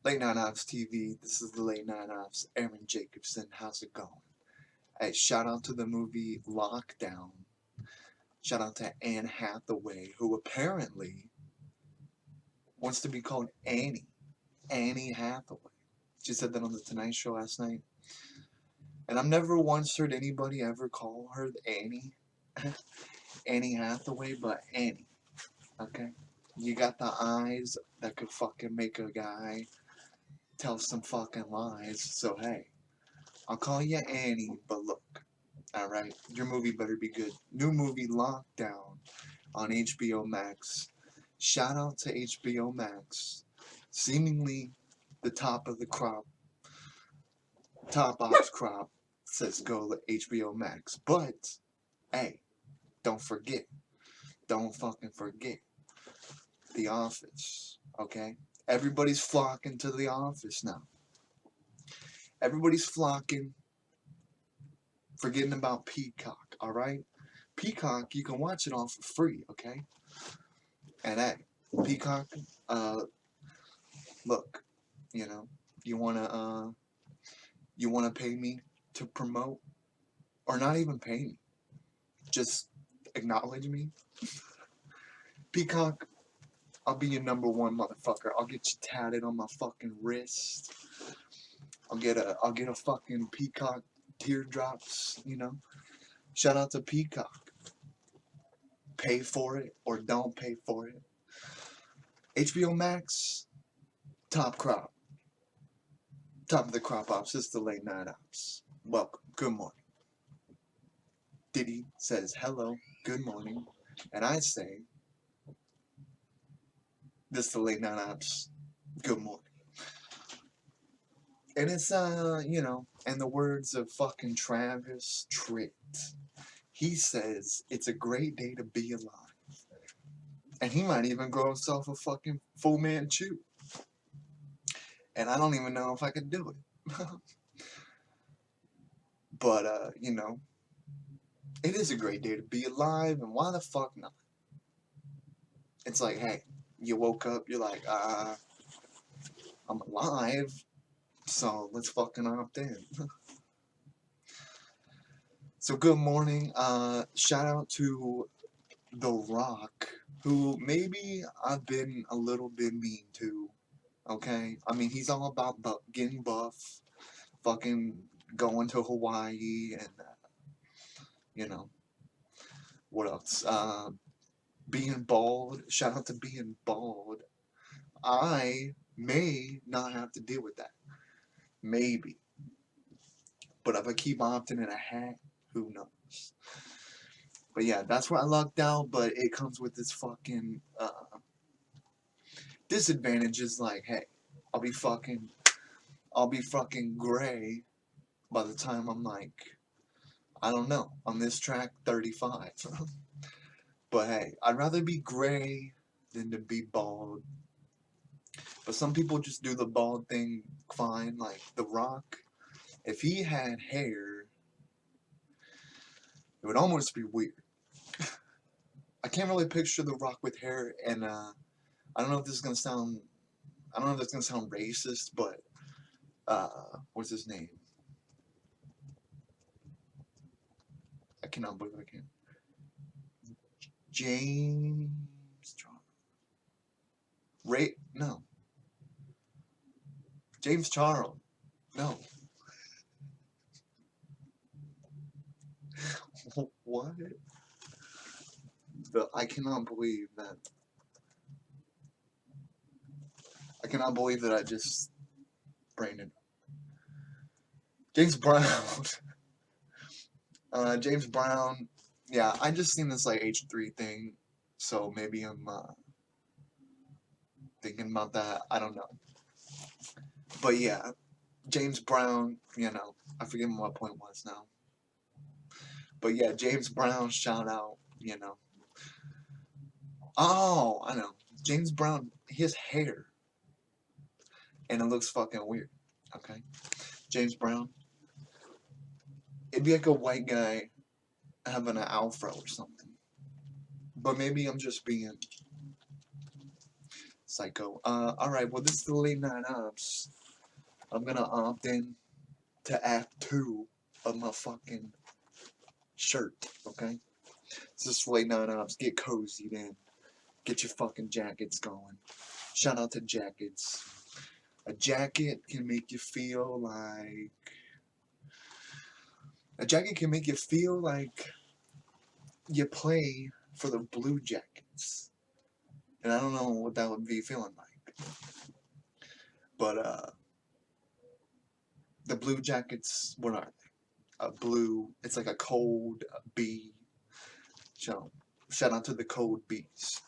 Lno TV, this is the Lno Aaron Jacobson, how's it going? Hey, shout out to the movie Lockdown. Shout out to Anne Hathaway, who apparently wants to be called Annie. Annie Hathaway. She said that on the Tonight Show last night. And I've never once heard anybody ever call her Annie. Annie Hathaway, but Annie. Okay? You got the eyes that could fucking make a guy tell some fucking lies, so hey. I'll call you Annie, but look, alright, your movie better be good. New movie Lockdown on HBO Max. Shout out to HBO Max. Seemingly the top of the crop, top ops crop says go to HBO Max. But, hey, don't fucking forget The Office, okay? Everybody's flocking to The Office now. Everybody's flocking, forgetting about Peacock, alright? Peacock, you can watch it all for free, okay? And hey, Peacock, look, you wanna pay me to promote, or not even pay me, just acknowledge me. Peacock, I'll be your #1 motherfucker. I'll get you tatted on my fucking wrist. I'll get a fucking Peacock teardrops, Shout out to Peacock. Pay for it or don't pay for it. HBO Max, top crop. Top of the crop ops, it's the late night ops. Welcome, good morning. Diddy says hello, good morning. And I say, this is the late night ops, good morning. And it's, in the words of fucking Travis Tritt, he says, it's a great day to be alive. And he might even grow himself a fucking Fu Manchu. And I don't even know if I could do it. But, it is a great day to be alive, and why the fuck not? It's like, hey, you woke up, you're like, I'm alive, so let's fucking opt in. So good morning, shout out to The Rock, who maybe I've been a little bit mean to, okay? I mean, he's all about getting buff, fucking going to Hawaii, and, what else? Being bald, shout out to being bald. I may not have to deal with that. Maybe. But if I keep opting in a hat, who knows? But yeah, that's where I lucked out, but it comes with this fucking disadvantages like, hey, I'll be fucking gray by the time I'm like, I don't know, on this track 35. But hey, I'd rather be gray than to be bald. But some people just do the bald thing fine, like The Rock. If he had hair, it would almost be weird. I can't really picture The Rock with hair, and I don't know if this is gonna sound, racist, but what's his name? I cannot believe I can't. James no. James Charles. No. What? I cannot believe that. I cannot believe that I just brained it. James Brown. James Brown. Yeah, I just seen this like H3 thing, so maybe I'm thinking about that. I don't know. But yeah, James Brown, I forget what my point was now. But yeah, James Brown, shout out, Oh, I know. James Brown, his hair. And it looks fucking weird. Okay? James Brown. It'd be like a white guy having an afro or something. But maybe I'm just being psycho. Alright, well, this is the late night ops. I'm gonna opt in to Act 2 of my fucking shirt, okay? This is late night ops. Get cozied in. Get your fucking jackets going. Shout out to jackets. A jacket can make you feel like... A jacket can make you feel like you play for the Blue Jackets. And I don't know what that would be feeling like. But, the Blue Jackets, what are they? A blue, it's like a cold bee. Shout out to the cold bees.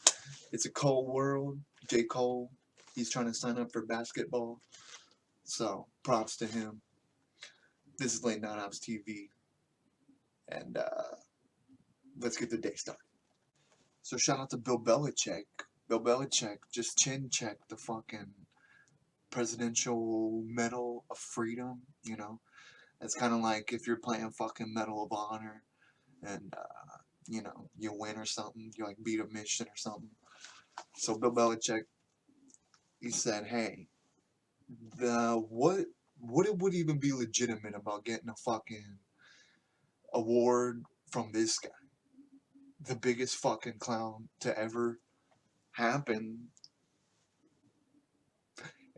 It's a cold world. J. Cole, he's trying to sign up for basketball. So, props to him. This is Late Night Ops TV. And, let's get the day started. So, shout out to Bill Belichick. Bill Belichick just chin checked the fucking Presidential Medal of Freedom, you know? It's kind of like if you're playing fucking Medal of Honor and, you know, you win or something, you like beat a mission or something. So Bill Belichick, he said, hey, what it would even be legitimate about getting a fucking award from this guy? The biggest fucking clown to ever happen.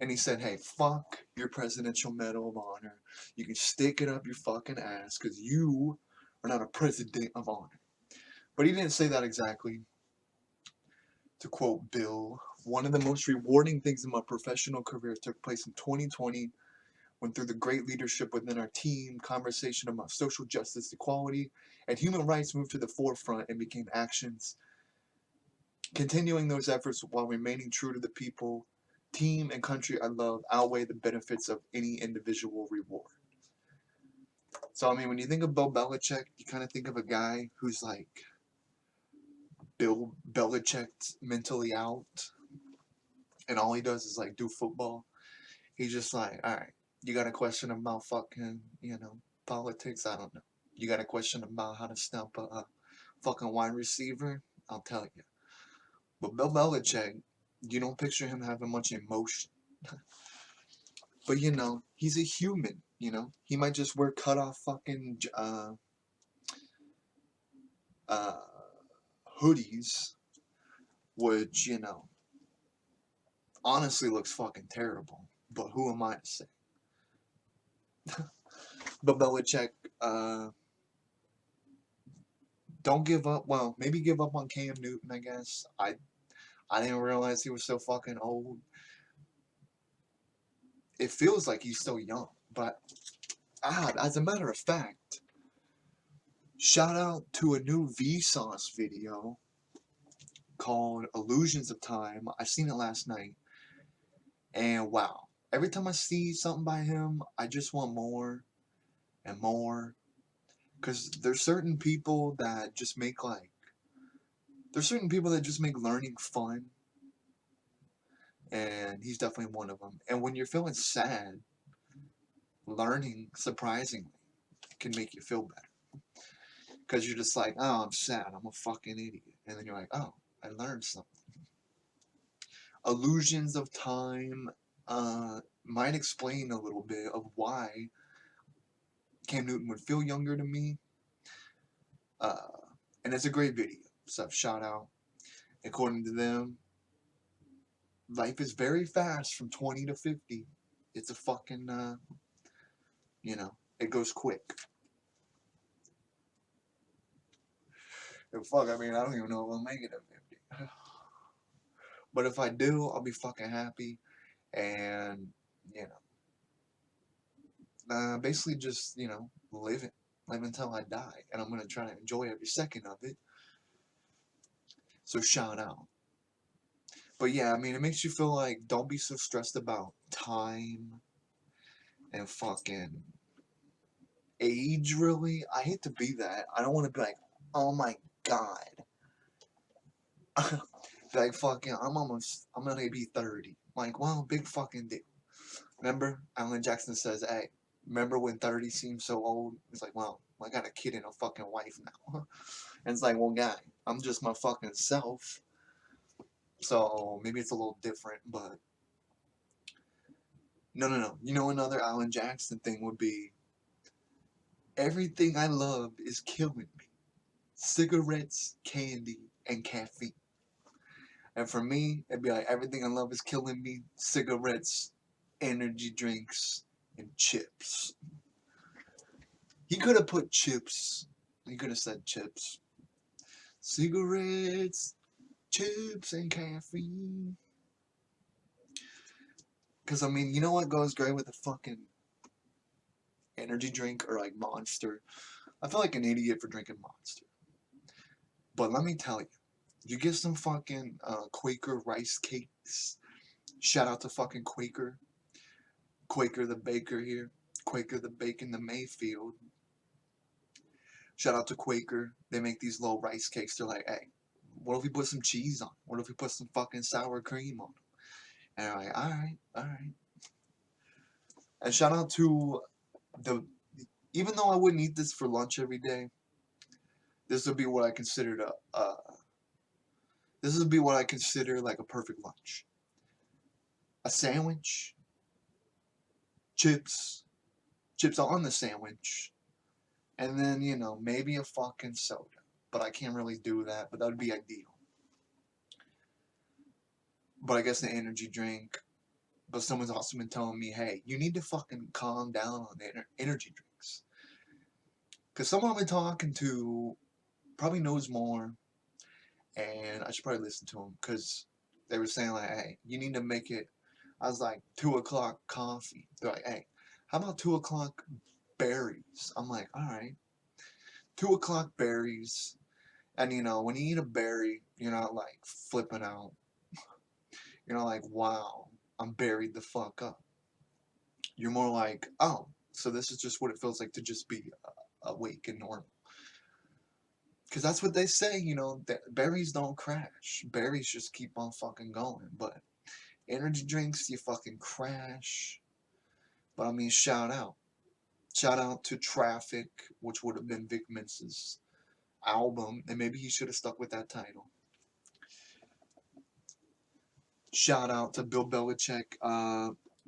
And he said, hey, fuck your Presidential Medal of Honor. You can stick it up your fucking ass because you are not a President of Honor. But he didn't say that exactly. To quote Bill, one of the most rewarding things in my professional career took place in 2020 when, through the great leadership within our team, conversation about social justice, equality, and human rights moved to the forefront and became actions. Continuing those efforts while remaining true to the people, team, and country I love outweigh the benefits of any individual reward. So, I mean, when you think of Bill Belichick, you kind of think of a guy who's like Bill Belichick's mentally out, and all he does is like do football. He's just like, all right, you got a question about fucking, you know, politics? I don't know. You got a question about how to stump a fucking wide receiver? I'll tell you. But Bill Belichick, you don't picture him having much emotion. But, you know, he's a human, you know? He might just wear cut-off fucking hoodies, which, you know, honestly looks fucking terrible. But who am I to say? But Belichick, don't give up. Well, maybe give up on Cam Newton, I guess. I didn't realize he was so fucking old. It feels like he's so young. But, as a matter of fact, shout out to a new Vsauce video called Illusions of Time. I seen it last night. And wow. Every time I see something by him, I just want more and more. Because there's certain people that just make learning fun. And he's definitely one of them. And when you're feeling sad, learning, surprisingly, can make you feel better. Because you're just like, oh, I'm sad, I'm a fucking idiot. And then you're like, oh, I learned something. Illusions of Time might explain a little bit of why Cam Newton would feel younger to me. And it's a great video. So shout out. According to them, life is very fast from 20 to 50. It's a fucking, you know, it goes quick. And fuck, I mean, I don't even know if I'll make it to 50. But if I do, I'll be fucking happy. And, you know, basically just, you know, live until I die. And I'm going to try to enjoy every second of it. So shout out. But yeah, I mean, it makes you feel like, don't be so stressed about time and fucking age, really. I hate to be that. I don't want to be like, oh my god. Like, fucking, I'm gonna be 30. Like, well, big fucking deal. Remember, Alan Jackson says, hey, remember when 30 seemed so old? It's like, well, I got a kid and a fucking wife now. And it's like, well, guy, I'm just my fucking self. So maybe it's a little different, but no. You know, another Alan Jackson thing would be everything I love is killing me. Cigarettes, candy, and caffeine. And for me, it'd be like everything I love is killing me. Cigarettes, energy drinks, and chips. He could have put chips. He could have said chips. Cigarettes, chips, and caffeine. Because, I mean, you know what goes great with a fucking energy drink or like Monster? I feel like an idiot for drinking Monster. But let me tell you, you get some fucking Quaker rice cakes. Shout out to fucking Quaker. Quaker the baker here. Quaker the bacon the Mayfield. Shout out to Quaker. They make these little rice cakes. They're like, hey, what if we put some cheese on? What if we put some fucking sour cream on them? And I'm like, alright. And shout out to the, even though I wouldn't eat this for lunch every day, this would be what I considered this would be what I consider like a perfect lunch. A sandwich, chips on the sandwich, and then, you know, maybe a fucking soda. But I can't really do that, but that would be ideal. But I guess the energy drink. But someone's also been telling me, hey, you need to fucking calm down on the energy drinks. Because someone I've been talking to probably knows more, and I should probably listen to them. Because they were saying, like, hey, you need to make it. I was like, 2 o'clock coffee. They're like, hey, how about 2 o'clock berries? I'm like, alright. 2 o'clock berries. And, you know, when you eat a berry, you're not like flipping out. You're not like, wow, I'm buried the fuck up. You're more like, oh, so this is just what it feels like to just be awake and normal. Because that's what they say, you know, berries don't crash. Berries just keep on fucking going. But energy drinks, you fucking crash. But I mean, shout out. Shout out to Traffic, which would have been Vic Mensa's album. And maybe he should have stuck with that title. Shout out to Bill Belichick.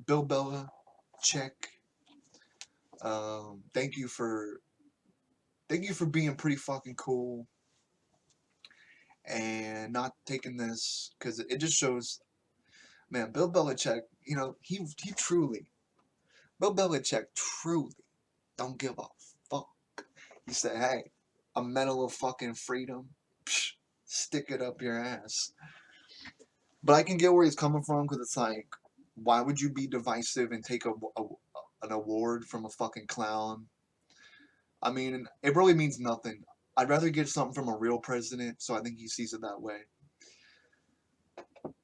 Bill Belichick. Thank you for being pretty fucking cool and not taking this, because it just shows, man, Bill Belichick, you know, Bill Belichick truly don't give a fuck. He said, hey, a medal of fucking freedom, psh, stick it up your ass. But I can get where he's coming from, because it's like, why would you be divisive and take an award from a fucking clown? I mean, it really means nothing. I'd rather get something from a real president, so I think he sees it that way.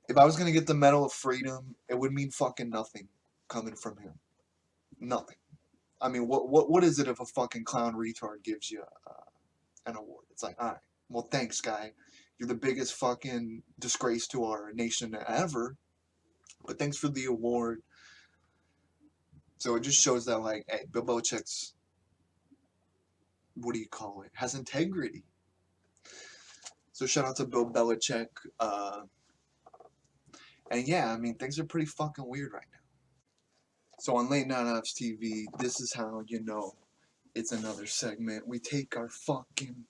If I was gonna get the Medal of Freedom, it would mean fucking nothing coming from him. Nothing. I mean, what is it if a fucking clown retard gives you an award? It's like, alright, well, thanks, guy. You're the biggest fucking disgrace to our nation ever, but thanks for the award. So it just shows that, like, hey, Bill Belichick's, what do you call it, has integrity. So shout out to Bill Belichick. And yeah, I mean, things are pretty fucking weird right now. So on Lno TV, this is how you know it's another segment. We take our fucking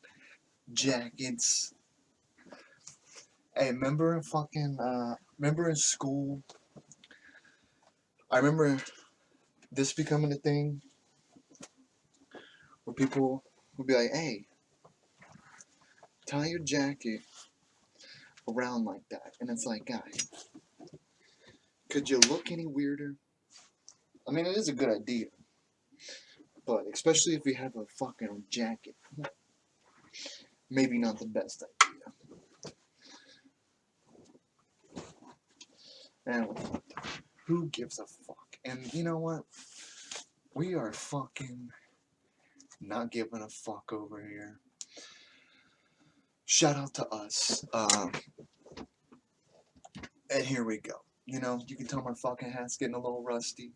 jackets. Hey, remember in school? I remember this becoming a thing where people would be like, hey, tie your jacket around like that. And it's like, guys, could you look any weirder? I mean, it is a good idea. But especially if you have a fucking jacket. Maybe not the best idea. Anyway, who gives a fuck? And you know what? We are fucking not giving a fuck over here. Shout out to us. And here we go. You know, you can tell my fucking hat's getting a little rusty.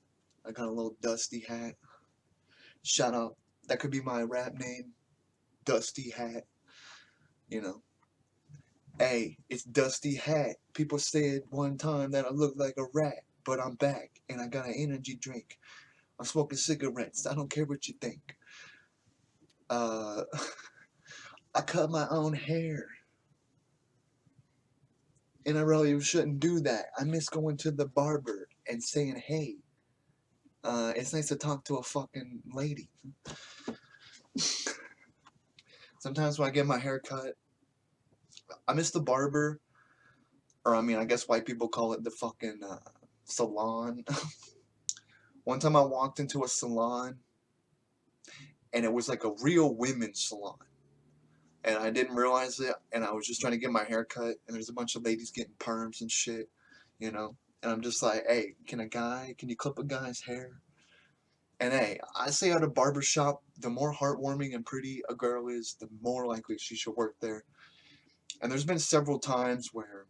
I got a little dusty hat. Shout out. That could be my rap name. Dusty Hat. You know. Hey, it's Dusty Hat. People said one time that I look like a rat, but I'm back and I got an energy drink. I'm smoking cigarettes. I don't care what you think. Uh, I cut my own hair, and I really shouldn't do that. I miss going to the barber and saying, "Hey, it's nice to talk to a fucking lady." Sometimes when I get my hair cut, I miss the barber, or I mean, I guess white people call it the fucking salon. One time I walked into a salon, and it was like a real women's salon. And I didn't realize it, and I was just trying to get my hair cut, and there's a bunch of ladies getting perms and shit, you know? And I'm just like, hey, can you clip a guy's hair? And hey, I say at a barber shop, the more heartwarming and pretty a girl is, the more likely she should work there. And there's been several times where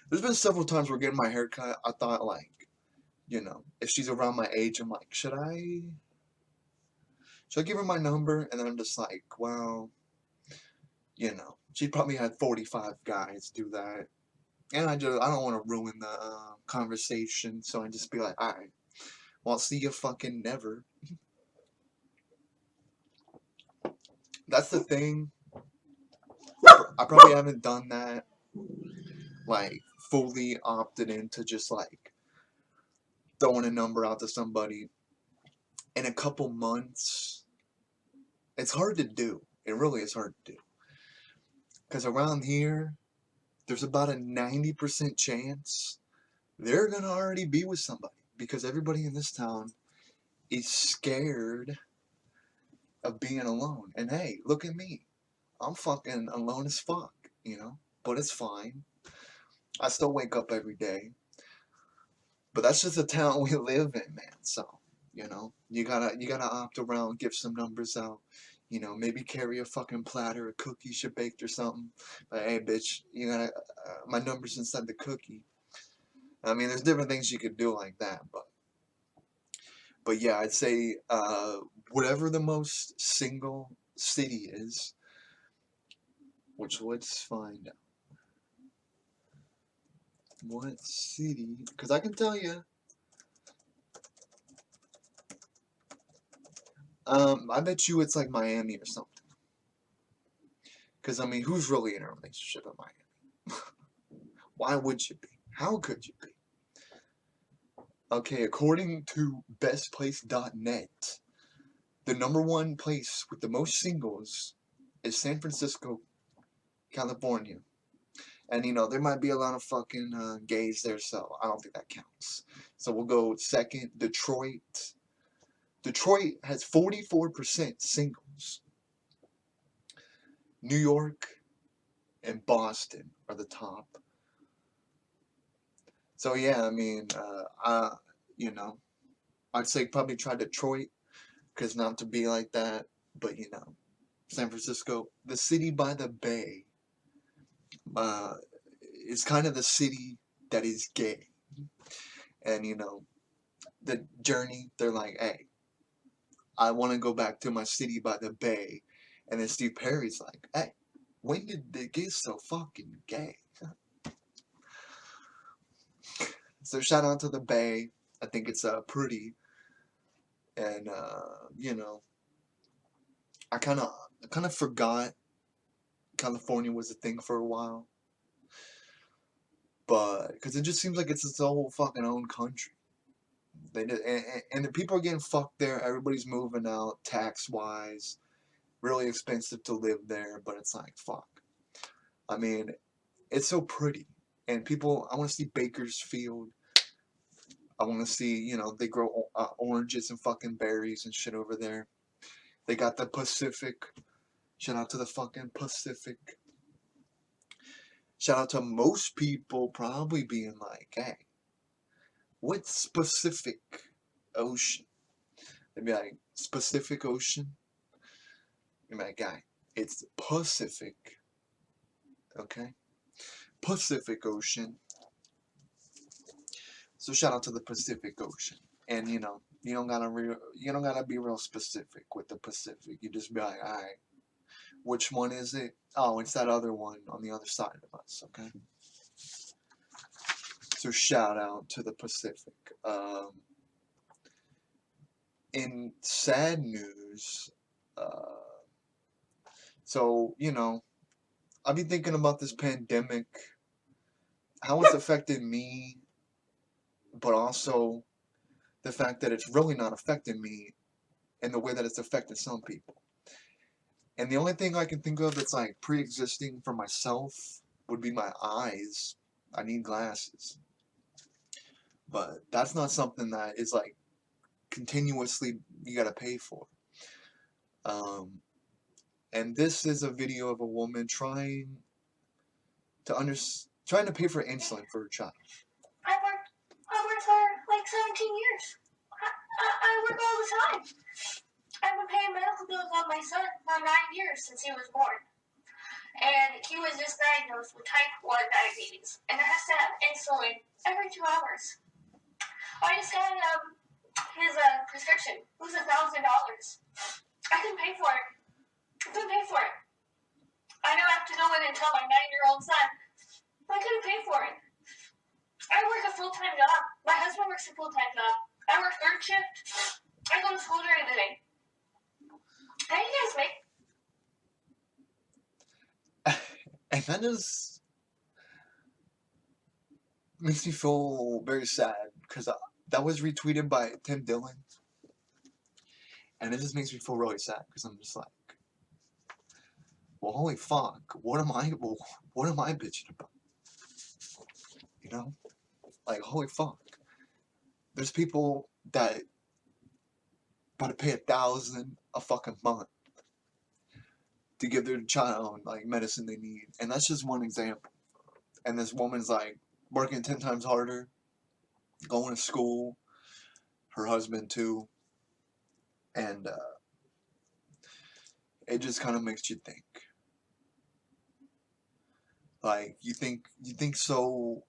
getting my hair cut, I thought like, if she's around my age, I'm like, should I give her my number? And then I'm just like, well, she probably had 45 guys do that. And I don't want to ruin the conversation, so I just be like, alright, well, I'll see you fucking never. That's the thing. I probably haven't done that, like, fully opted into just, like, throwing a number out to somebody in a couple months. It's hard to do. It really is hard to do. Because around here, there's about a 90% chance they're gonna already be with somebody. Because everybody in this town is scared of being alone. And hey, look at me. I'm fucking alone as fuck, But it's fine. I still wake up every day. But that's just the town we live in, man. So, you gotta opt around, give some numbers out. Maybe carry a fucking platter of cookies you baked or something. But hey, bitch, my number's inside the cookie. I mean, there's different things you could do like that, but yeah, I'd say whatever the most single city is, which let's find out. What city? Because I can tell you. I bet you it's like Miami or something. Because, I mean, who's really in a relationship in Miami? Why would you be? How could you be? Okay, according to bestplace.net, the number one place with the most singles is San Francisco, California. And, there might be a lot of fucking gays there, so I don't think that counts. So we'll go second, Detroit. Detroit has 44% singles. New York and Boston are the top. So yeah, I mean, you know, I'd say probably try Detroit, because not to be like that, but San Francisco, the city by the bay, uh, is kind of the city that is gay, and the journey. They're like, hey, I want to go back to my city by the bay, and then Steve Perry's like, hey, when did it get so fucking gay? So shout out to the bay. I think it's pretty, and I kind of forgot California was a thing for a while, but because it just seems like it's its whole fucking own country. And the people are getting fucked there. Everybody's moving out, tax wise, really expensive to live there. But it's like fuck. I mean, it's so pretty, and people. I want to see Bakersfield. I want to see, they grow oranges and fucking berries and shit over there. They got the Pacific. Shout out to the fucking Pacific. Shout out to most people probably being like, hey, what's Pacific Ocean? They'd be like, Pacific Ocean? You'd be like, guy, it's Pacific. Okay? Pacific Ocean. So shout out to the Pacific Ocean. And you don't gotta be real specific with the Pacific. You just be like, alright, Which one is it? Oh, it's that other one on the other side of us, okay? So shout out to the Pacific. In sad news, uh, so, you know, I've been thinking about this pandemic, how it's affected me, but also the fact that it's really not affecting me in the way that it's affected some people. And the only thing I can think of that's like pre-existing for myself would be my eyes. I need glasses. But that's not something that is like continuously you gotta pay for. And this is a video of a woman trying to pay for insulin for her child. I worked for like 17 years. I work all the time. I've been paying medical bills on my son for 9 years since he was born. And he was just diagnosed with type 1 diabetes and has to have insulin every 2 hours. I just got his prescription. It was $1,000. I couldn't pay for it. I don't have to go in and tell my 9-year-old son. I couldn't pay for it. I work a full-time job. My husband works a full-time job. I work third shift. I go to school during the day. How do you guys make? And that just makes me feel very sad because that was retweeted by Tim Dillon, and it just makes me feel really sad because I'm just like, well, holy fuck, what am I bitching about? You know, like holy fuck, there's people that gotta pay $1,000 a fucking month to give their child like medicine they need, and that's just one example. And this woman's like working 10 times harder, going to school, her husband too, and it just kind of makes you think. Like you think so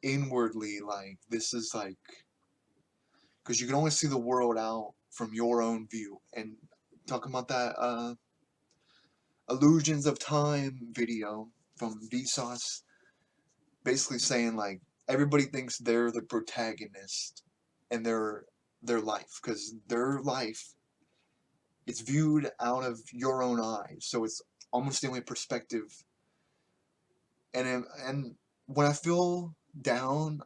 inwardly, like this is like, because you can only see the world out from your own view. And talking about that Illusions of Time video from Vsauce, basically saying like everybody thinks they're the protagonist in their life, because their life is viewed out of your own eyes, so it's almost the only perspective. And when I feel down,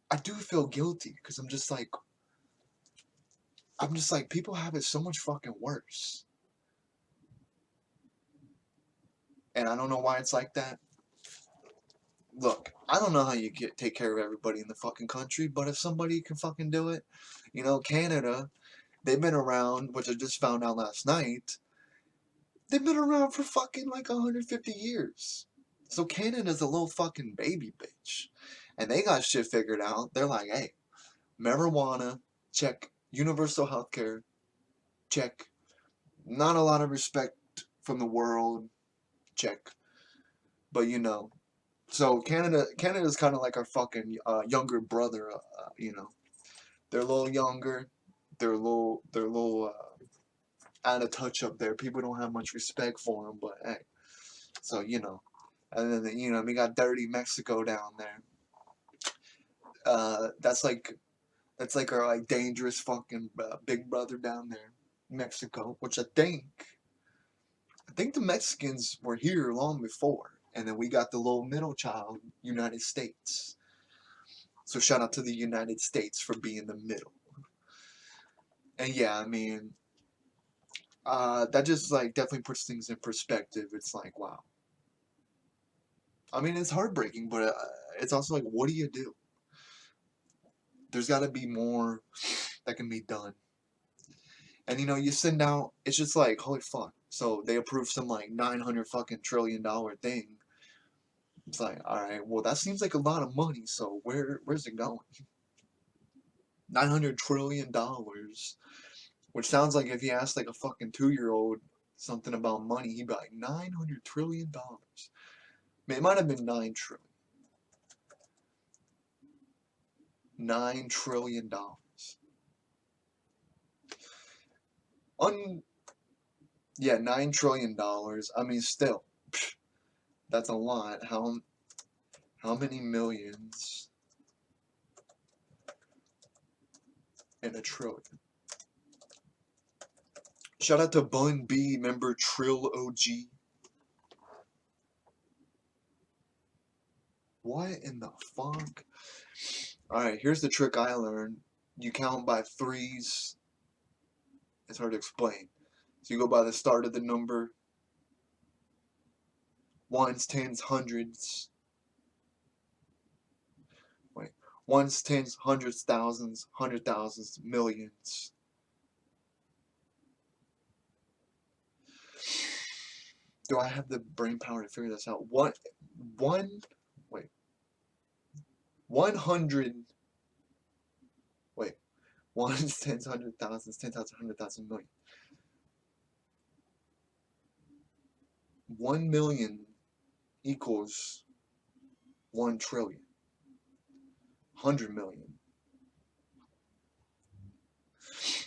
I do feel guilty because I'm just like people have it so much fucking worse, and I don't know why it's like that. Look, I don't know how you take care of everybody in the fucking country, but if somebody can fucking do it, you know, Canada, they've been around, which I just found out last night, they've been around for fucking like 150 years. So Canada's a little fucking baby bitch. And they got shit figured out. They're like, hey, marijuana, check. Universal healthcare, check. Not a lot of respect from the world, check. But you know, so Canada's kind of like our fucking younger brother. You know, they're a little younger. They're a little out of touch up there. People don't have much respect for them. But hey, so you know, and then you know we got dirty Mexico down there. That's like our like dangerous fucking big brother down there, Mexico. Which I think the Mexicans were here long before, and then we got the little middle child, United States. So shout out to the United States for being the middle. And yeah, I mean, that just like definitely puts things in perspective. It's like, wow. I mean, it's heartbreaking, but it's also like, what do you do? There's got to be more that can be done. And you know, you send out, it's just like, holy fuck. So they approve some like 900 fucking $1 trillion thing. It's like, all right, well, that seems like a lot of money. So where's it going? $900 trillion, which sounds like if you ask like a fucking 2-year-old something about money, he'd be like, $900 trillion. I mean, it might have been 9 trillion. $9 trillion. Yeah, $9 trillion. I mean, still, that's a lot. How many millions in a trillion? Shout out to Bun B, member Trill OG. What in the fuck? Alright, here's the trick I learned. You count by threes. It's hard to explain. So you go by the start of the number. Ones, tens, hundreds. Wait. Ones, tens, hundreds, thousands, hundred thousands, millions. Do I have the brain power to figure this out? Wait. 100. Wait. Ones, tens, hundred thousands, 10,000, 100,000, million. 1 million equals 1 trillion. 100 million.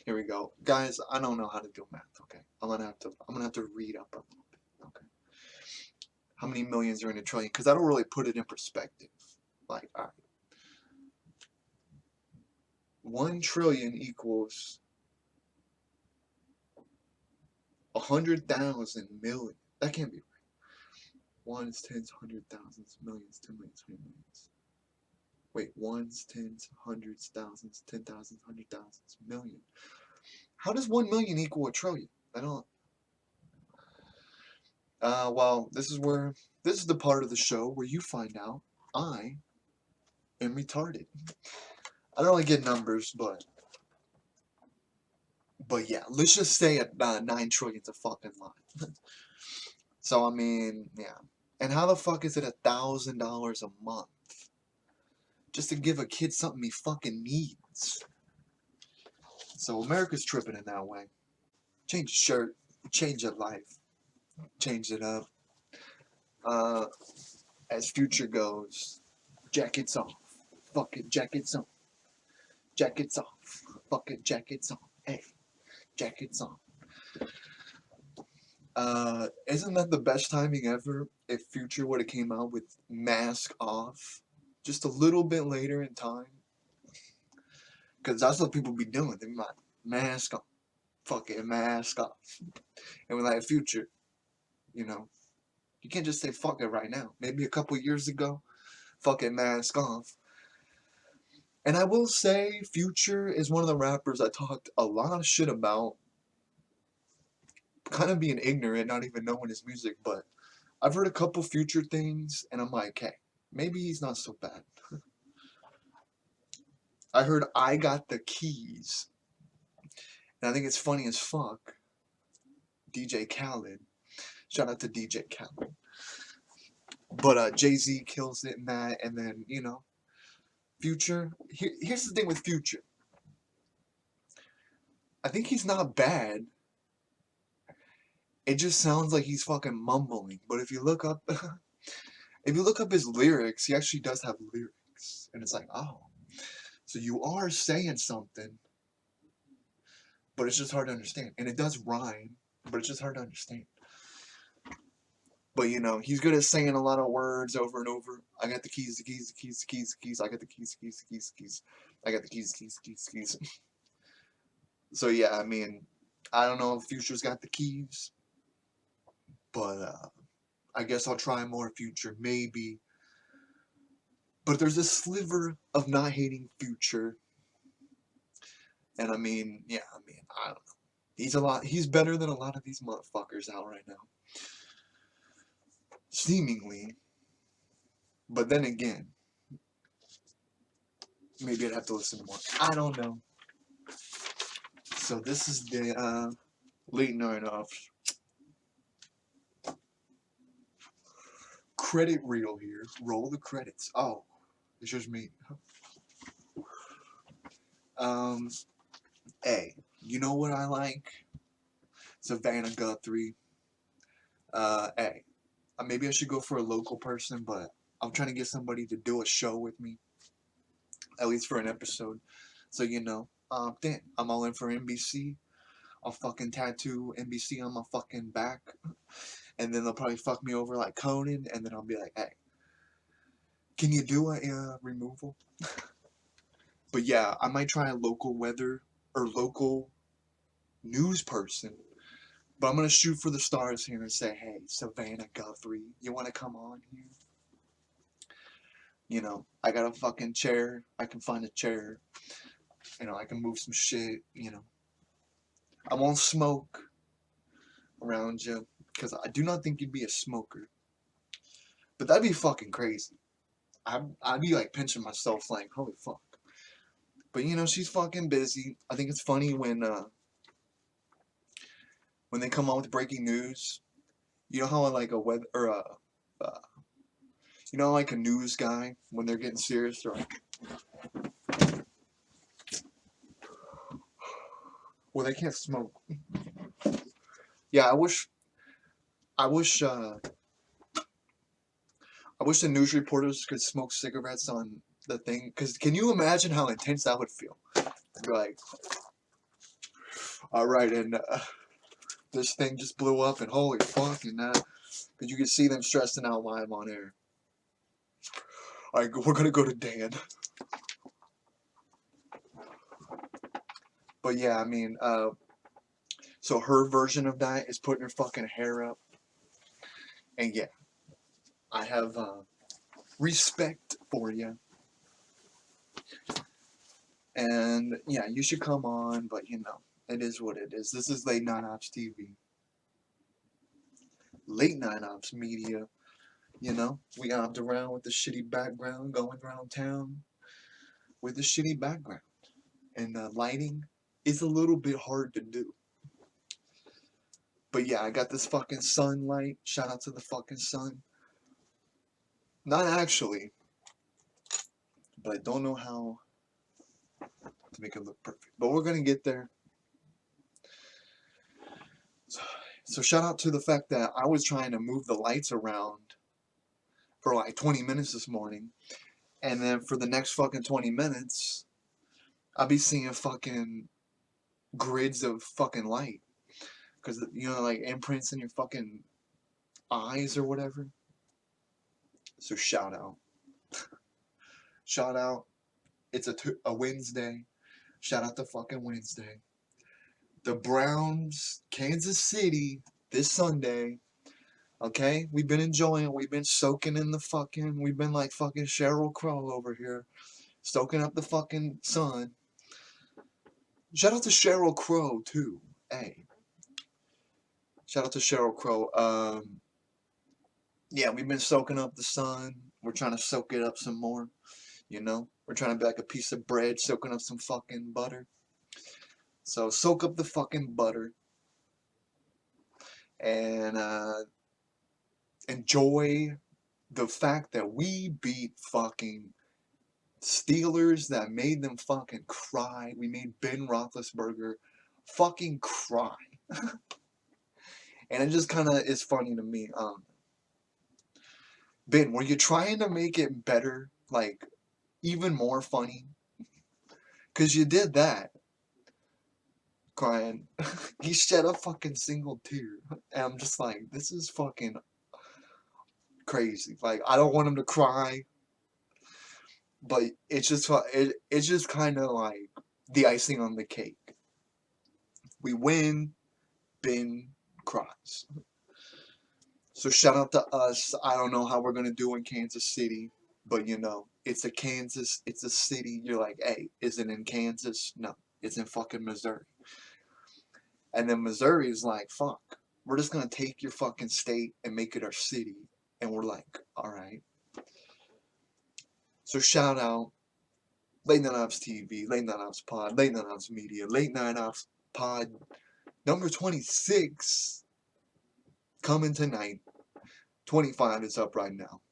Here we go. Guys, I don't know how to do math, okay? I'm gonna have to read up a little bit, okay? How many millions are in a trillion? Because that'll really put it in perspective. Like, alright. 1 trillion equals 100,000 million. That can't be right. Ones, tens, hundred thousands, millions, 10 millions, 20 millions. Wait, ones, tens, hundreds, thousands, 10,000, 100,000, million. How does 1 million equal a trillion? I don't. Well, this is the part of the show where you find out I am retarded. I don't really get numbers, but yeah, let's just say at 9 trillion's a fucking lot. So I mean, yeah. And how the fuck is it $1,000 a month just to give a kid something he fucking needs? So America's tripping in that way. Change your shirt, change your life, change it up. As future goes, jackets off, fucking jackets on, jackets off, fucking jackets on, hey, jackets on. Isn't that the best timing ever if Future would have came out with Mask Off just a little bit later in time? Because that's what people be doing. They be like, mask off, fucking mask off. And we're like, Future, you know, you can't just say fuck it right now. Maybe a couple years ago, fucking mask off. And I will say, Future is one of the rappers I talked a lot of shit about, kind of being ignorant, not even knowing his music, but I've heard a couple Future things, and I'm like, hey, maybe he's not so bad. I heard I Got the Keys, and I think it's funny as fuck. DJ Khaled, shout out to DJ Khaled. But Jay-Z kills it in that, and then, you know, Future. Here's the thing with Future. I think he's not bad. It just sounds like he's fucking mumbling. But if you look up, if you look up his lyrics, he actually does have lyrics, and it's like, oh, so you are saying something, but it's just hard to understand. And it does rhyme, but it's just hard to understand. But you know, he's good at saying a lot of words over and over. I got the keys, the keys, the keys, the keys, the keys. I got the keys, the keys, the keys, the keys. I got the keys, keys, keys, keys. So yeah, I mean, I don't know if Future's got the keys, but I guess I'll try more Future, maybe. But there's a sliver of not hating Future, and I mean, yeah, I don't know. He's better than a lot of these motherfuckers out right now. Seemingly. But then again, maybe I'd have to listen more. I don't know. So this is the late night off credit reel here. Roll the credits. Oh, it's just me. Hey, you know what I like? Savannah Guthrie. Hey, maybe I should go for a local person, but I'm trying to get somebody to do a show with me, at least for an episode. So you know, damn, I'm all in for NBC. I'll fucking tattoo NBC on my fucking back, and then they'll probably fuck me over like Conan, and then I'll be like, hey, can you do a removal? But yeah, I might try a local weather or local news person. But I'm gonna shoot for the stars here and say, hey, Savannah Guthrie, you wanna come on here? You know, I got a fucking chair. I can find a chair. You know, I can move some shit. You know, I won't smoke around you because I do not think you'd be a smoker. But that'd be fucking crazy. I'd be like pinching myself, like, holy fuck. But you know, she's fucking busy. I think it's funny when they come on with breaking news. You know how like a weather or uh, you know, like a news guy when they're getting serious, they're like, well, they can't smoke. Yeah, I wish, uh, I wish the news reporters could smoke cigarettes on the thing. Cause can you imagine how intense that would feel? Be like, all right, and this thing just blew up, and holy fuck, and cause you can see them stressing out live on air. All right, we're gonna go to Dan. But yeah, I mean, so her version of that is putting her fucking hair up, and yeah, I have respect for you. And yeah, you should come on, but you know, it is what it is. This is Late Night Ops TV. Late Night Ops Media. You know, we opt around with the shitty background, going around town with the shitty background. And lighting is a little bit hard to do. But yeah, I got this fucking sunlight. Shout out to the fucking sun. Not actually, but I don't know how to make it look perfect. But we're gonna get there. So shout out to the fact that I was trying to move the lights around for like 20 minutes this morning. And then for the next fucking 20 minutes, I'll be seeing fucking grids of fucking light. Because, you know, like imprints in your fucking eyes or whatever. So shout out. Shout out. It's a Wednesday. Shout out to fucking Wednesday. The Browns, Kansas City, this Sunday. Okay? We've been enjoying it. We've been soaking in the fucking. We've been like fucking Sheryl Crow over here. Soaking up the fucking sun. Shout out to Sheryl Crow, too. Hey. Shout out to Sheryl Crow. Yeah, we've been soaking up the sun. We're trying to soak it up some more. You know? We're trying to be like a piece of bread soaking up some fucking butter. So soak up the fucking butter. And enjoy the fact that we beat fucking Steelers that made them fucking cry. We made Ben Roethlisberger fucking cry. And it just kind of is funny to me. Ben, were you trying to make it better? Like, even more funny? Because you did that. Crying. He shed a fucking single tear. And I'm just like, this is fucking crazy. Like, I don't want him to cry. But it's just kind of like the icing on the cake. We win, Ben cries. So shout out to us. I don't know how we're gonna do in Kansas City, but you know, it's a city. You're like, hey, is it in Kansas? No, it's in fucking Missouri. And then Missouri is like, fuck, we're just gonna take your fucking state and make it our city. And we're like, all right. So shout out Late Night Ops TV, Late Night Ops Pod, Late Night Ops Media, Late Night Ops Pod number 26 coming tonight. 25 is up right now.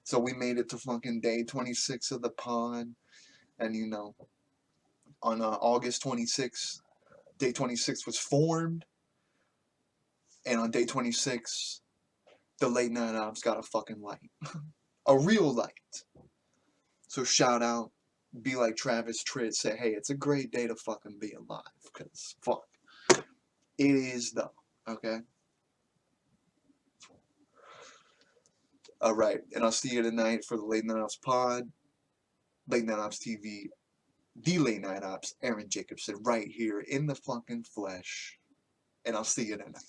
So we made it to fucking day 26 of the pod. And you know, on August 26th, day 26 was formed. And on day 26, the Late Night Ops got a fucking light. A real light. So shout out. Be like Travis Tritt. Say, hey, it's a great day to fucking be alive. Because, fuck. It is though. Okay. All right, and I'll see you tonight for the Late Night Ops pod, Late Night Ops TV, the Late Night Ops, Aaron Jacobson, right here in the fucking flesh. And I'll see you tonight.